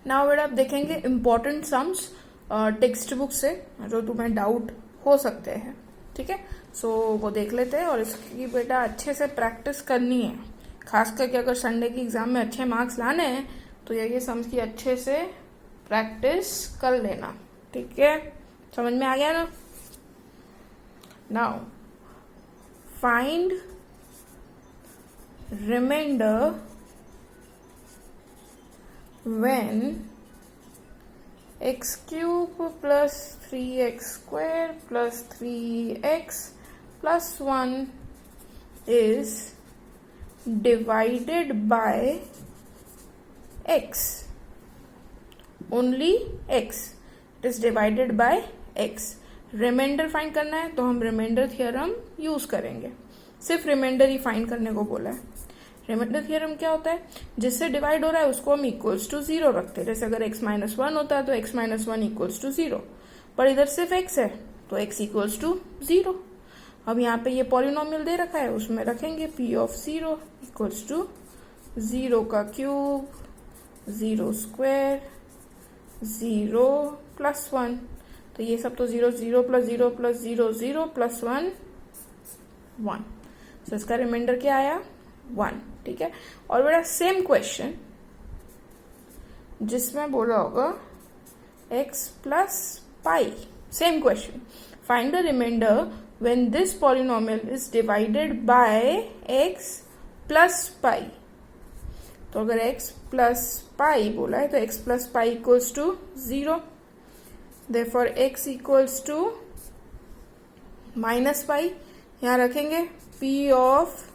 Now बेटा आप देखेंगे इम्पोर्टेंट सम्स टेक्स्ट बुक से जो तुम्हें डाउट हो सकते हैं, ठीक है। सो वो देख लेते हैं और इसकी बेटा अच्छे से प्रैक्टिस करनी है, खास करके अगर संडे की एग्जाम में अच्छे मार्क्स लाने हैं तो ये सम्स की अच्छे से प्रैक्टिस कर लेना, ठीक है। समझ में आ गया ना। Now find remainder when x cube plus 3x square plus 3x plus 1 is divided by x. Only x. It is divided by x. Remainder find करना है तो हम रिमाइंडर थियरम यूज करेंगे, सिर्फ रिमाइंडर ही फाइंड करने को बोला है। रिमाइंडर थियरम क्या होता है, जिससे डिवाइड हो रहा है उसको हम इक्वल्स टू 0 रखते हैं। जैसे अगर x माइनस 1 होता है तो x माइनस 1 इक्वल्स टू 0, पर इधर सिर्फ x है तो x इक्वल्स टू 0। अब यहाँ पे ये पॉलिनोमियल दे रखा है, उसमें रखेंगे p ऑफ 0 इक्वल्स टू 0 का क्यूब 0 स्क्वायर 0 प्लस 1। तो ये सब तो 0 0 प्लस 0 प्लस 0 0 प्लस 1 1। तो इसका रिमाइंडर क्या आया 1, ठीक है। और बेटा सेम क्वेश्चन जिसमें बोला होगा x plus pi, same question, find the remainder when this polynomial is divided by x plus pi. तो अगर x प्लस पाई बोला है तो x plus pi equals to 0, therefore x equals to minus pi. यहाँ रखेंगे p of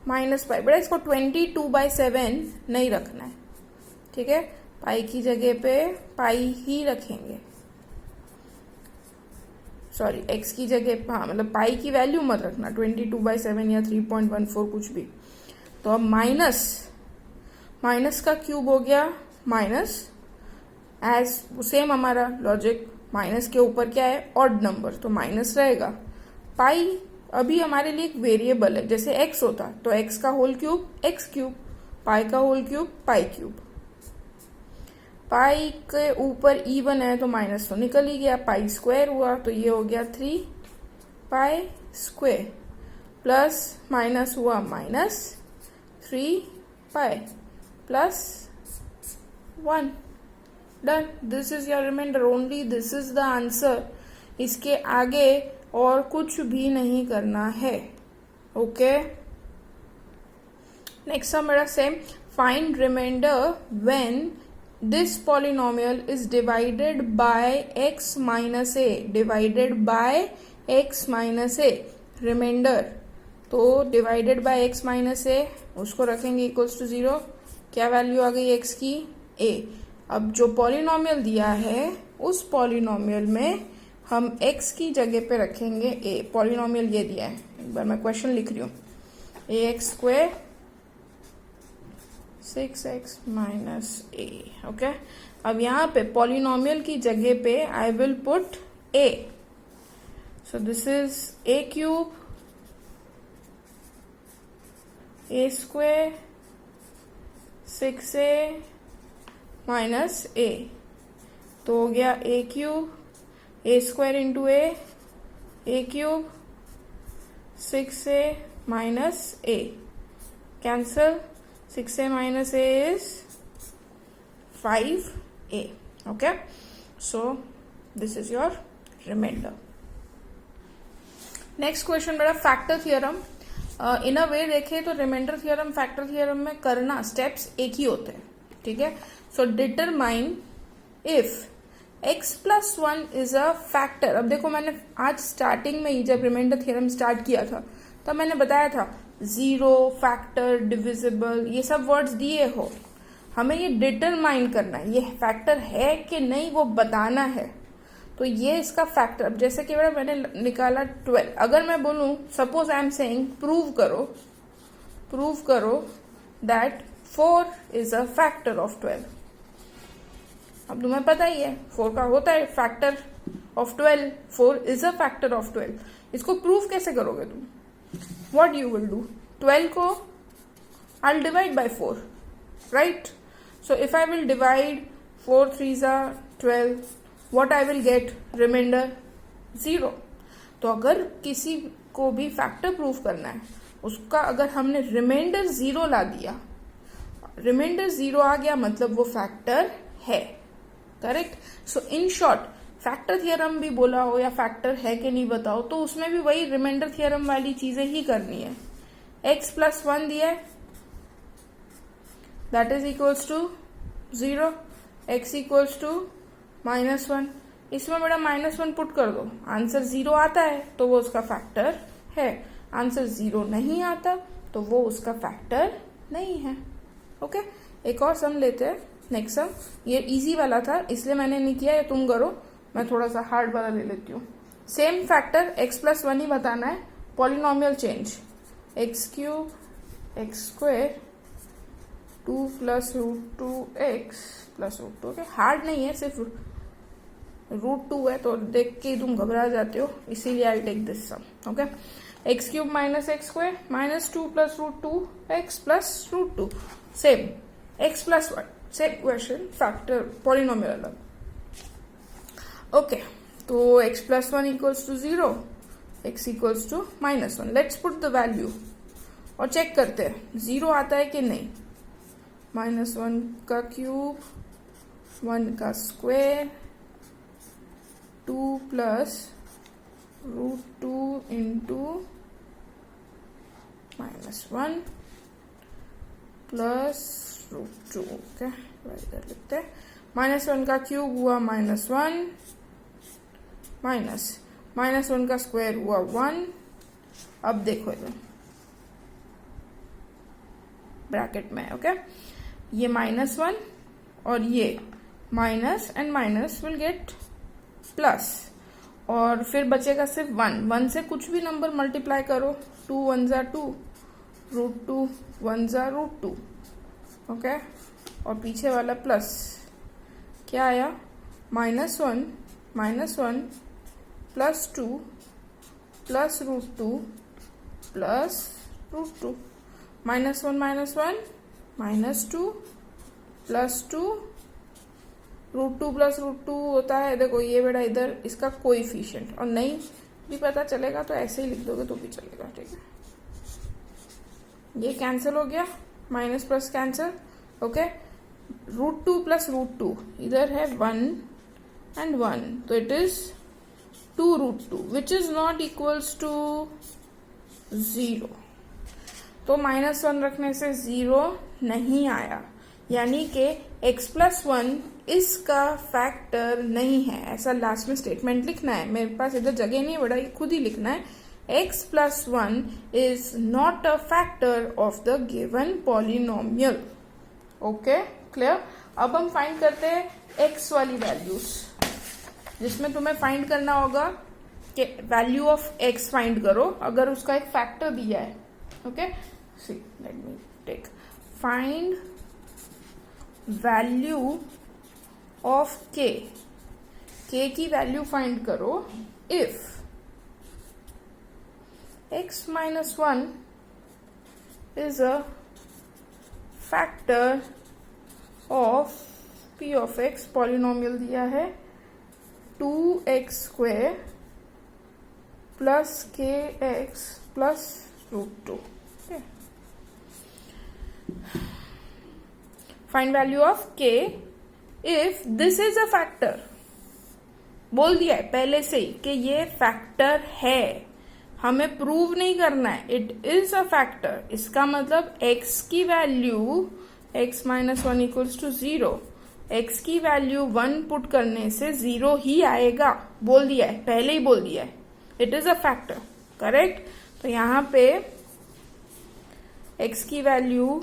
minus pi. बेटा इसको 22/7 नहीं रखना है, ठीक है। पाई की जगह पे पाई ही रखेंगे, सॉरी x की जगह, हाँ मतलब पाई की वैल्यू मत रखना 22/7 या 3.14 कुछ भी। तो अब माइनस का क्यूब हो गया माइनस, एज सेम हमारा लॉजिक, माइनस के ऊपर क्या है ऑड नंबर तो माइनस रहेगा। पाई अभी हमारे लिए एक वेरिएबल है, जैसे x होता तो x का होल क्यूब x क्यूब, पाई का होल क्यूब पाई क्यूब। पाई के ऊपर इवन है तो माइनस तो निकल ही गया, पाई स्क्वायर हुआ तो ये हो गया 3 पाई स्क्वायर, प्लस माइनस हुआ minus 3 pi plus 1। Done, this is your remainder, only this is the answer. इसके आगे और कुछ भी नहीं करना है, ओके। नेक्स्ट सम मेरा same, find remainder when this polynomial is divided by x minus a, divided by x minus a. Remainder तो divided by x minus a, उसको रखेंगे इक्वल्स टू 0। क्या वैल्यू आ गई x की a। अब जो polynomial दिया है उस पॉलिनोमियल में हम x की जगह पे रखेंगे a। पॉलिनोमियल ये दिया है, एक बार मैं क्वेश्चन लिख रही हूँ, ax square 6x minus a, okay. अब यहाँ पे पॉलिनोमियल की जगह पे I will put a, so this is a cube a square 6a minus a, तो हो गया a cube a square into a cube 6a minus a, cancel, 6a minus a is 5a, okay. So this is your remainder. Next question मेरा factor theorem. In a way देखें तो reminder theorem factor theorem में करना steps एक ही होते हैं, ठीक है। So determine if x plus 1 is a factor. अब देखो मैंने आज स्टार्टिंग में ही जब रिमाइंडर थियरम स्टार्ट किया था तब मैंने बताया था जीरो, फैक्टर, डिविजिबल, ये सब वर्ड्स दिए हो, हमें ये डिटरमाइन करना है ये फैक्टर है कि नहीं वो बताना है। तो ये इसका फैक्टर, अब जैसे कि मैंने निकाला 12, अगर मैं बोलूं suppose I am saying prove करो that 4 is a factor of 12। अब तुम्हें पता ही है 4 का होता है factor of 12, 4 is a factor of 12। इसको प्रूव कैसे करोगे तुम? व्हाट यू विल डू, 12 को I will divide by 4, right? So if I will divide 4 3s are 12. What I will get? Remainder 0. तो अगर किसी को भी फैक्टर प्रूफ करना है, उसका अगर हमने रिमाइंडर 0 ला दिया, रिमाइंडर 0 आ गया मतलब वो फैक्टर है. Correct. So in short, factor theorem भी बोला हो या फैक्टर है कि नहीं बताओ, तो उसमें भी वही रिमाइंडर थियरम वाली चीजें ही करनी है. x प्लस 1 दिया है, that is equals to 0. x equals to -1. इसमें बड़ा -1 पुट कर दो, आंसर 0 आता है तो वो उसका फैक्टर है. आंसर 0 नहीं आता तो वो उसका फैक्टर नहीं है. ओके. एक और सम लेते हैं. नेक्स्ट सम, ये इजी वाला था इसलिए मैंने नहीं किया, ये तुम करो. मैं थोड़ा सा हार्ड वाला ले लेती हूँ. सेम फैक्टर x प्लस 1 ही बताना है. Polynomial change, x³ x² 2 plus √2x plus √2. Okay. Hard नहीं है, सिर्फ √2 है तो देख के तुम घबरा जाते हो, इसीलिए I take this sum. Okay. x³ minus x² minus 2 plus √2x plus √2. Same x plus 1, same question, factor polynomial अलग. ओके. तो x plus 1 equals to 0, x equals to -1. Let's put the value और check करते हैं 0 आता है कि नहीं. -1 का क्यूब, 1 का square, 2 plus √2 into -1 plus √2. Okay, इधर लिखते हैं. -1 का क्यूब हुआ -1 माइनस -1 का स्क्वायर हुआ 1. अब देखो इधर ब्रैकेट में. ओके. ये -1 और ये minus and minus will get plus, और फिर बचेगा सिर्फ 1. 1 से कुछ भी नंबर मल्टीप्लाई करो, 2 1 जा 2, √2 1 जा √2. ओके. और पीछे वाला प्लस क्या आया, -1 plus 2 plus √2 plus √2. -1 -2 plus 2, √2 plus √2 होता है. देखो ये बेटा इधर इसका कोएफिशिएंट, और नहीं भी पता चलेगा तो ऐसे ही लिख दोगे तो भी चलेगा. ठीक है. ये कैंसिल हो गया, minus plus cancel. Okay. √2 plus √2 इधर है 1 एंड 1, तो it is 2√2 which is not equals to 0. तो -1 रखने से 0 नहीं आया, यानी कि x प्लस 1 इसका फैक्टर नहीं है. ऐसा लास्ट में स्टेटमेंट लिखना है. मेरे पास इधर जगह नहीं है बड़ा, ये खुद ही लिखना है. x plus 1 is not a factor of the given polynomial. Okay, clear. अब हम फाइंड करते हैं x वाली वैल्यूज, जिसमें तुम्हें फाइंड करना होगा कि वैल्यू ऑफ x फाइंड करो अगर उसका एक फैक्टर दिया है. Okay. See, let me take find value of k. की वैल्यू फाइंड करो if x minus 1 is a factor of p of x. Polynomial दिया है 2x² plus kx plus √2. Find value of k if this is a factor. बोल दिया है पहले से ही कि ये फैक्टर है, हमें प्रूव नहीं करना है. It is a factor. इसका मतलब x की value x minus 1 equals to 0. x की वैल्यू 1 पुट करने से 0 ही आएगा. बोल दिया है, पहले ही बोल दिया है. It is a factor. Correct. तो यहाँ पे x की वैल्यू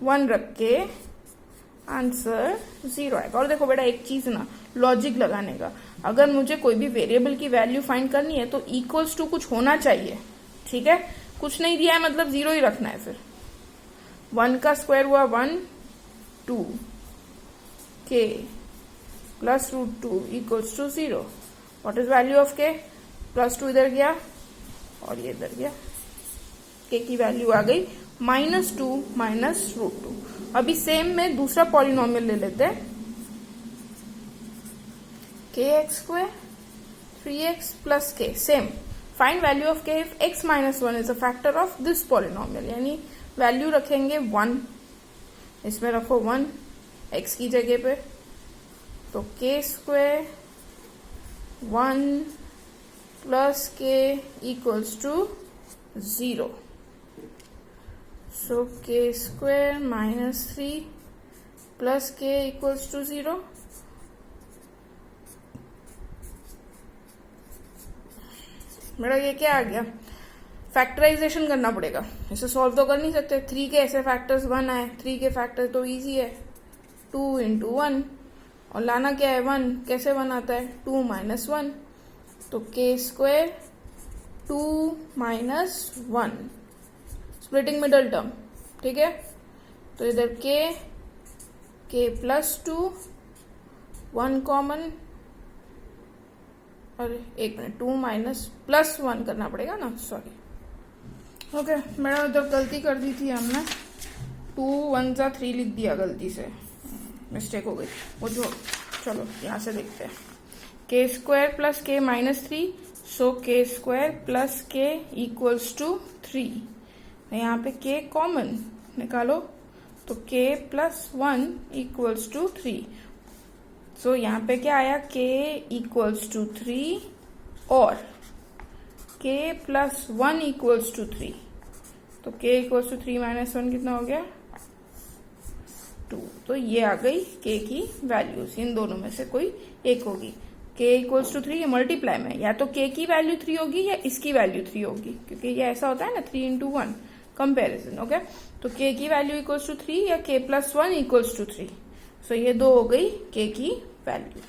1 रख के आंसर 0 आएगा. और देखो बेटा एक चीज ना, लॉजिक लगाने का, अगर मुझे कोई भी वेरिएबल की वैल्यू फाइंड करनी है तो इक्वल्स टू कुछ होना चाहिए. ठीक है. कुछ नहीं दिया है मतलब 0 ही रखना है. फिर 1 का स्क्वायर हुआ 1, 2 k plus √2 equals to 0. What is value of k? Plus 2 इधर गया और ये इधर गया. k की वैल्यू आ गई -2 माइनस √2. अभी सेम में दूसरा पॉलिनोमियल ले लेते हैं, kx² 3x plus k. Same, find value of k if x minus 1 is a factor of this polynomial. यानी वैल्यू रखेंगे 1, इसमें रखो 1 x की जगह पे, तो k² 1 plus k equals to 0. So k² minus 3 plus k equals to 0. मेरा ये क्या आ गया, फैक्टराइजेशन करना पड़ेगा, इसे सॉल्व तो कर नहीं सकते. 3 के ऐसे फैक्टर्स 1 आए, 3 के फैक्टर तो इजी है, 2 into 1, और लाना क्या है 1. कैसे 1 आता है, 2 minus 1, तो k² 2 minus 1, splitting middle term. ठीक है, तो इधर k plus 2, 1 कॉमन, और 1 मिनट 2 माइनस प्लस 1 करना पड़ेगा ना, सॉरी. ओके, मैंने उधर गलती कर दी थी, हमने 2 1 जा 3 लिख दिया गलती से, मिस्टेक हो गई वो जो. चलो यहाँ से देखते हैं, k² plus k minus 3, so k² plus k equals to 3. यहाँ पे k कॉमन निकालो, तो k plus 1 equals to 3. सो यहाँ पे क्या आया, k equals to 3 और k plus 1 equals to 3. तो k equals to 3 minus 1 कितना हो गया, 2. तो ये आ गई k की वैल्यूज, इन दोनों में से कोई एक होगी. k equals to 3 ये मल्टीप्लाई में, या तो k की वैल्यू 3 होगी या इसकी वैल्यू 3 होगी, क्योंकि ये ऐसा होता है ना 3 into 1 कंपेरिजन. ओके, तो k की वैल्यू इक्वल्स टू 3 या k plus 1 इक्वल्स टू 3. सो ये दो हो गई k की वैल्यू.